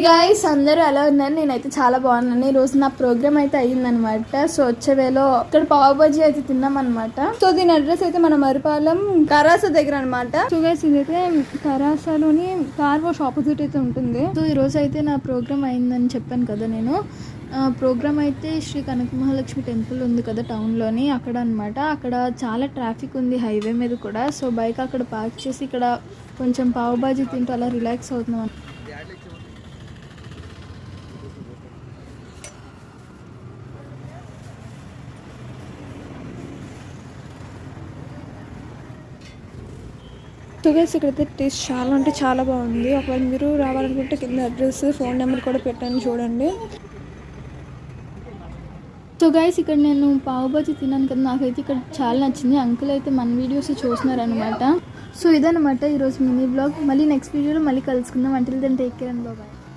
Guys అందరూ ఎలా ఉన్నారు? నేనైతే చాలా బాగున్నాను. ఈ రోజు నా ప్రోగ్రామ్ అయితే అయ్యిందనమాట. సో వచ్చే వేలో ఇక్కడ పావు బజ్జీ అయితే తిన్నాం అనమాట. సో దీని అడ్రస్ అయితే మన మరిపాలెం కరాస దగ్గర అనమాట. సో గైస్ ఇదైతే కరాసలోని కార్ వాష్ ఆపోజిట్ అయితే ఉంటుంది. సో ఈ రోజు అయితే నా ప్రోగ్రామ్ అయిందని చెప్పాను కదా నేను. ప్రోగ్రామ్ అయితే శ్రీ కనక మహాలక్ష్మి టెంపుల్ ఉంది కదా టౌన్లోని, అక్కడ అనమాట. అక్కడ చాలా ట్రాఫిక్ ఉంది హైవే మీద కూడా. సో బైక్ అక్కడ పార్క్ చేసి ఇక్కడ కొంచెం పావు బాజీ తింటూ అలా రిలాక్స్ అవుతున్నాం. సో గైస్ ఇక్కడైతే టేస్ట్ చాలా అంటే చాలా బాగుంది. ఒకవేళ మీరు రావాలనుకుంటే కింద అడ్రస్ ఫోన్ నెంబర్ కూడా పెట్టాను చూడండి. సో గైస్ ఇక్కడ నేను పావు బాజీ తిన్నాను కదా, నాకైతే ఇక్కడ చాలా నచ్చింది. అంకుల్ అయితే మన వీడియోస్ చూస్తున్నారనమాట. సో ఇదనమాట ఈరోజు మినీ బ్లాగ్. మళ్ళీ నెక్స్ట్ వీడియోలో మళ్ళీ కలుసుకుందాం. Until then take care and bye.